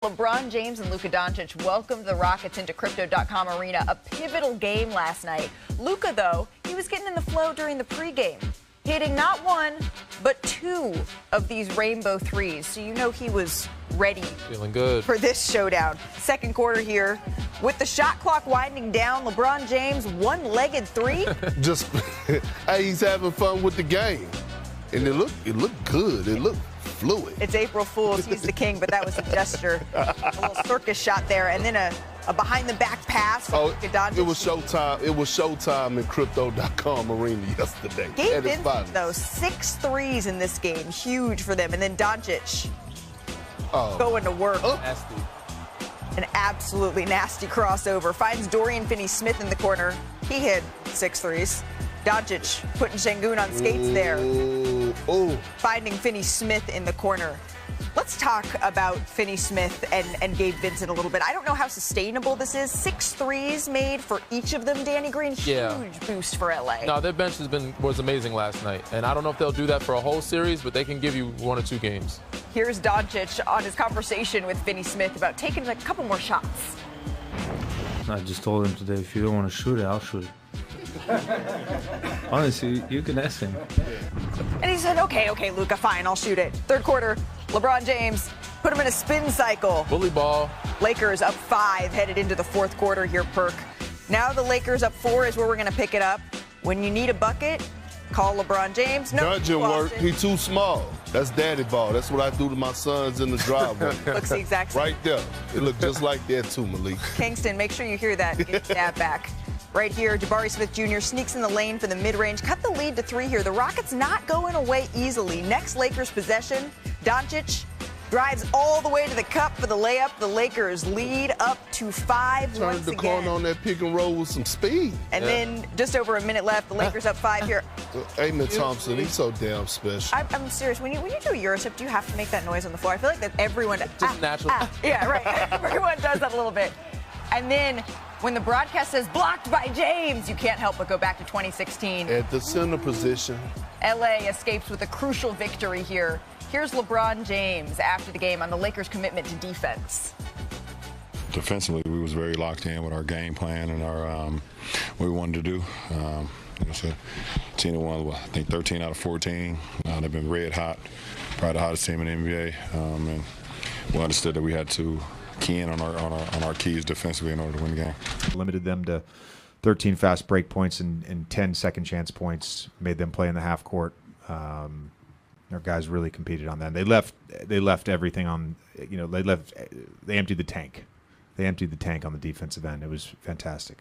LeBron James and Luka Doncic welcomed the Rockets into Crypto.com Arena, a pivotal game last night. Luka, though, he was getting in the flow during the pregame, hitting not one, but two of these rainbow threes. So you know he was ready. Feeling good for this showdown. Second quarter here, with the shot clock winding down, LeBron James one-legged three. Hey, he's having fun with the game, and it looked good. It looked fluid. It's April Fool's. He's the king, but that was a gesture. A little circus shot there, and then a behind-the-back pass. Luka Doncic. It was showtime. It was showtime in Crypto.com Arena yesterday. Gabe Vincent, though, 6 threes in this game. Huge for them. And then Doncic going to work. Nasty. An absolutely nasty crossover. Finds Dorian Finney-Smith in the corner. He hit 6 threes. Doncic putting Şengün on skates there. Finding Finney-Smith in the corner. Let's talk about Finney-Smith and Gabe Vincent a little bit. I don't know how sustainable this is. 6 threes made for each of them, Danny Green. Huge boost for LA. No, their bench was amazing last night. And I don't know if they'll do that for a whole series, but they can give you 1 or 2 games. Here's Doncic on his conversation with Finney-Smith about taking a couple more shots. I just told him today, if you don't want to shoot it, I'll shoot it. Honestly, you can ask him. And he said, okay, Luka, fine, I'll shoot it. Third quarter, LeBron James put him in a spin cycle. Bully ball. Lakers up 5, headed into the fourth quarter here, Perk. Now the Lakers up 4 is where we're going to pick it up. When you need a bucket, call LeBron James. No, Dungeon work. He's too small. That's daddy ball. That's what I do to my sons in the driveway. Looks the exact same. Right there. It looked just like that too, Malik. Kingston, make sure you hear that. Get that back. Right here, Jabari Smith Jr. sneaks in the lane for the mid-range. Cut the lead to 3 here. The Rockets not going away easily. Next Lakers possession, Doncic drives all the way to the cup for the layup. The Lakers lead up to 5 Turned the corner on that pick and roll with some speed. And then just over a minute left. The Lakers up 5 here. Amen Thompson, he's so damn special. I'm serious. When you do a Eurostep, do you have to make that noise on the floor? I feel like that everyone just natural. Yeah, right. Everyone does that a little bit. And then when the broadcast says blocked by James, you can't help but go back to 2016. At the center position. LA escapes with a crucial victory here. Here's LeBron James after the game on the Lakers' commitment to defense. Defensively, we was very locked in with our game plan and our what we wanted to do. It's a team that won, I think, 13 out of 14. They've been red hot, probably the hottest team in the NBA. And we understood that we had to key in on our keys defensively in order to win the game. Limited them to 13 fast break points and 10 second chance points. Made them play in the half court. Our guys really competed on that. They left everything on. They emptied the tank. They emptied the tank on the defensive end. It was fantastic.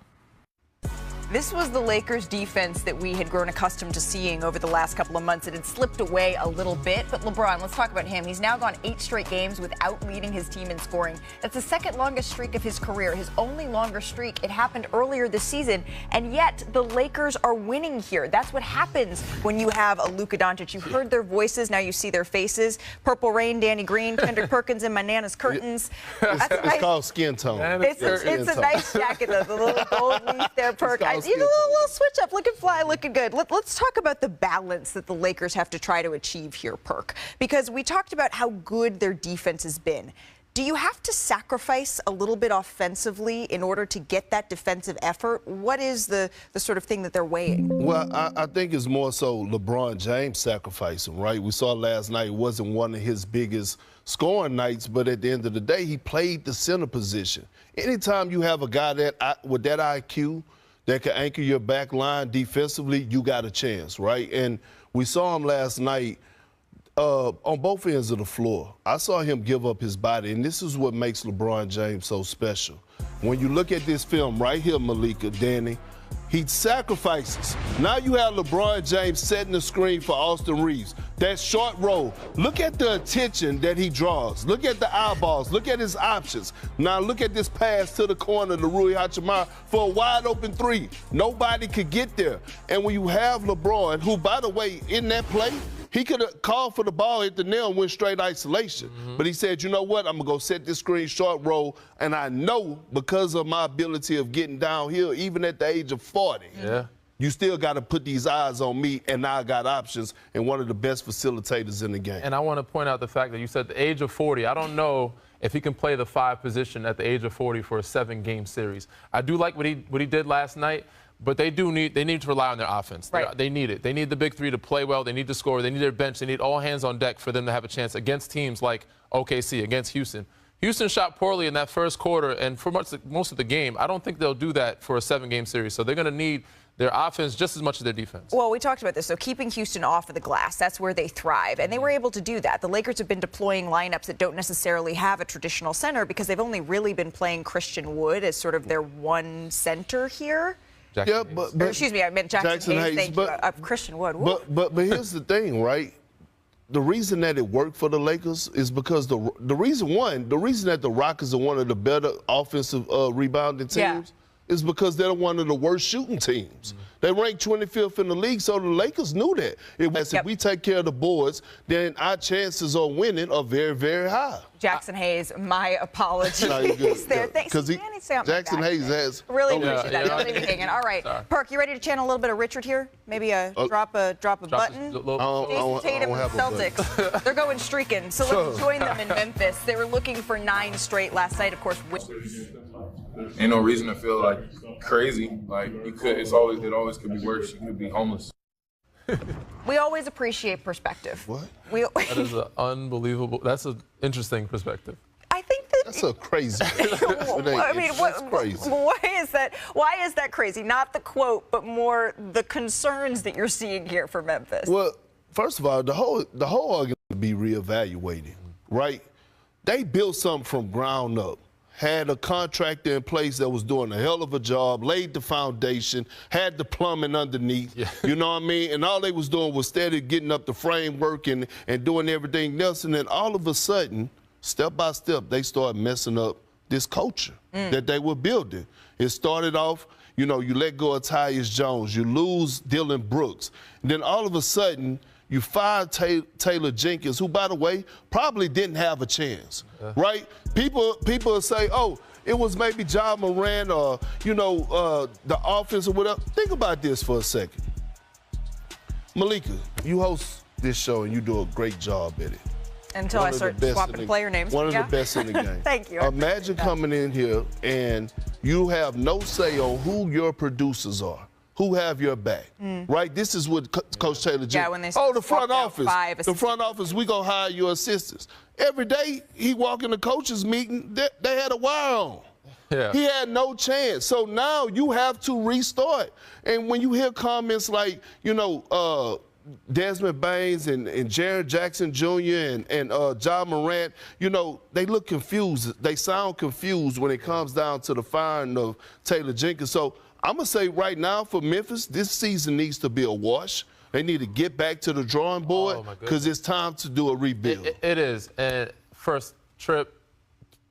This was the Lakers defense that we had grown accustomed to seeing over the last couple of months. It had slipped away a little bit, but LeBron, let's talk about him. He's now gone 8 straight games without leading his team in scoring. That's the second longest streak of his career, his only longer streak. It happened earlier this season, and yet the Lakers are winning here. That's what happens when you have a Luka Doncic. You heard their voices, now you see their faces. Purple Rain, Danny Green, Kendrick Perkins, and my Nana's curtains. It's called skin tone. It's a nice jacket, though. The little gold leaf there, Perk. A little switch up, looking fly, looking good. Let's talk about the balance that the Lakers have to try to achieve here, Perk, because we talked about how good their defense has been. Do you have to sacrifice a little bit offensively in order to get that defensive effort? What is the sort of thing that they're weighing? Well, I think it's more so LeBron James sacrificing, right? We saw last night it wasn't one of his biggest scoring nights, but at the end of the day, he played the center position. Anytime you have a guy with that IQ that can anchor your back line defensively, you got a chance, right? And we saw him last night on both ends of the floor. I saw him give up his body, and this is what makes LeBron James so special. When you look at this film right here, Malika, Danny, he sacrifices. Now you have LeBron James setting the screen for Austin Reeves. That short roll. Look at the attention that he draws. Look at the eyeballs. Look at his options. Now look at this pass to the corner to Rui Hachimura for a wide open 3. Nobody could get there. And when you have LeBron, who, by the way, in that play, he could have called for the ball, hit the nail, and went straight isolation. But he said, you know what, I'm going to go set this screen short roll, and I know because of my ability of getting downhill, even at the age of 40, You still got to put these eyes on me, and now I got options and one of the best facilitators in the game. And I want to point out the fact that you said the age of 40. I don't know if he can play the 5 position at the age of 40 for a 7-game series. I do like what he did last night, but they need to rely on their offense. Right. They need it. They need the big three to play well. They need to score. They need their bench. They need all hands on deck for them to have a chance against teams like OKC, against Houston. Houston shot poorly in that first quarter, and for most of the game, I don't think they'll do that for a 7-game series. So they're going to need their offense just as much as their defense. Well, we talked about this. So keeping Houston off of the glass, that's where they thrive. And they were able to do that. The Lakers have been deploying lineups that don't necessarily have a traditional center because they've only really been playing Christian Wood as sort of their one center here. Yeah, but excuse me, I meant Jackson Hayes. Thank you. Christian Wood. But here's the thing, right? The reason that it worked for the Lakers is because the reason that the Rockets are one of the better offensive rebounding teams is because they're one of the worst shooting teams. They ranked 25th in the league, so the Lakers knew that. If we take care of the boards, then our chances of winning are very, very high. Jackson Hayes, my apologies. No, you're good. There. Thanks. Jackson Hayes has. Really appreciate that. Don't leave me hanging. All right. Sorry. Perk, you ready to channel a little bit of Richard here? Maybe drop a button? Jason Tatum and the Celtics. They're going streaking. So let's join them in Memphis. They were looking for 9 straight last night, of course. Ain't no reason to feel like crazy. Like it always could be worse. You could be homeless. We always appreciate perspective. What? That is an unbelievable. That's an interesting perspective. I think that That's a crazy. I mean, that's crazy. Why is that crazy? Not the quote, but more the concerns that you're seeing here for Memphis. Well, first of all, the whole argument to be reevaluated, right? They built something from ground up. Had a contractor in place that was doing a hell of a job, laid the foundation, had the plumbing underneath, you know what I mean? And all they was doing was steady getting up the framework and doing everything else. And then all of a sudden, step by step, they started messing up this culture that they were building. It started off, you let go of Tyus Jones, you lose Dylan Brooks. And then all of a sudden, you fired Taylor Jenkins, who, by the way, probably didn't have a chance, right? People will say, oh, it was maybe Ja Morant or, the offense or whatever. Think about this for a second. Malika, you host this show and you do a great job at it. Until I start swapping player names. One of the best in the game. Thank you. Imagine coming in here and you have no say on who your producers are. Who have your back, right? This is what Coach Taylor Jenkins. Yeah, when they the front office. The front office, we gonna hire your assistants. Every day he walk in the coaches meeting, they had a wire on. Yeah. He had no chance. So now you have to restart. And when you hear comments like, Desmond Baines and Jaren Jackson Jr. and Ja Morant, they look confused. They sound confused when it comes down to the firing of Taylor Jenkins. So I'm going to say right now for Memphis, this season needs to be a wash. They need to get back to the drawing board because it's time to do a rebuild. It is. And first, Trip,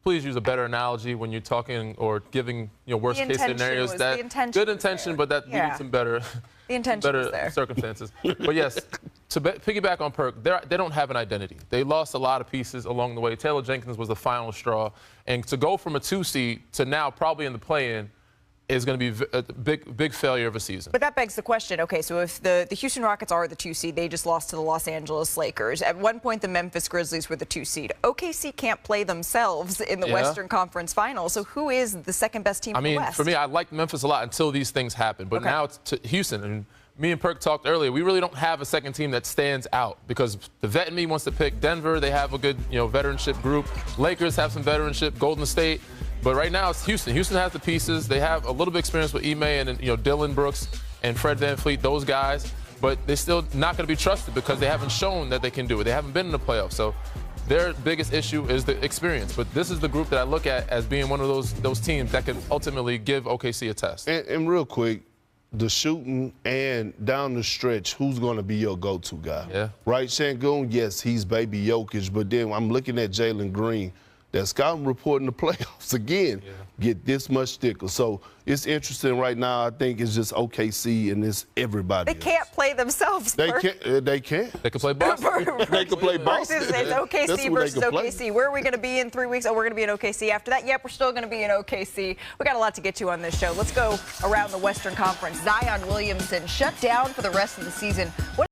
please use a better analogy when you're talking or giving worst case scenarios. Good intention, but that needs some better, circumstances. But yes, to piggyback on Perk, they don't have an identity. They lost a lot of pieces along the way. Taylor Jenkins was the final straw. And to go from a 2 seed to now probably in the play-in is going to be a big failure of a season. But that begs the question, okay, so if the Houston Rockets are the 2 seed, they just lost to the Los Angeles Lakers. At one point, the Memphis Grizzlies were the 2 seed. OKC can't play themselves in the Western Conference Finals, so who is the second best team in the West? For me, I like Memphis a lot until these things happen. But now it's to Houston. And me and Perk talked earlier, we really don't have a second team that stands out because the vet in me wants to pick Denver. They have a good, veteranship group. Lakers have some veteranship. Golden State. But right now it's Houston. Houston has the pieces. They have a little bit of experience with Ime and Dylan Brooks and Fred VanVleet, those guys. But they're still not going to be trusted because they haven't shown that they can do it. They haven't been in the playoffs. So their biggest issue is the experience. But this is the group that I look at as being one of those teams that can ultimately give OKC a test. And real quick, the shooting and down the stretch, who's going to be your go-to guy? Yeah. Right, Şengün, yes, he's baby Jokic, but then I'm looking at Jalen Green. that scouting report in the playoffs again get this much thicker. So it's interesting right now. I think it's just OKC and it's everybody. They can't play themselves. They can't. They can. They can play Boston. They can play Boston. It's OKC versus OKC. Where are we going to be in 3 weeks? Oh, we're going to be in OKC. After that, yep, we're still going to be in OKC. We got a lot to get to on this show. Let's go around the Western Conference. Zion Williamson shut down for the rest of the season. What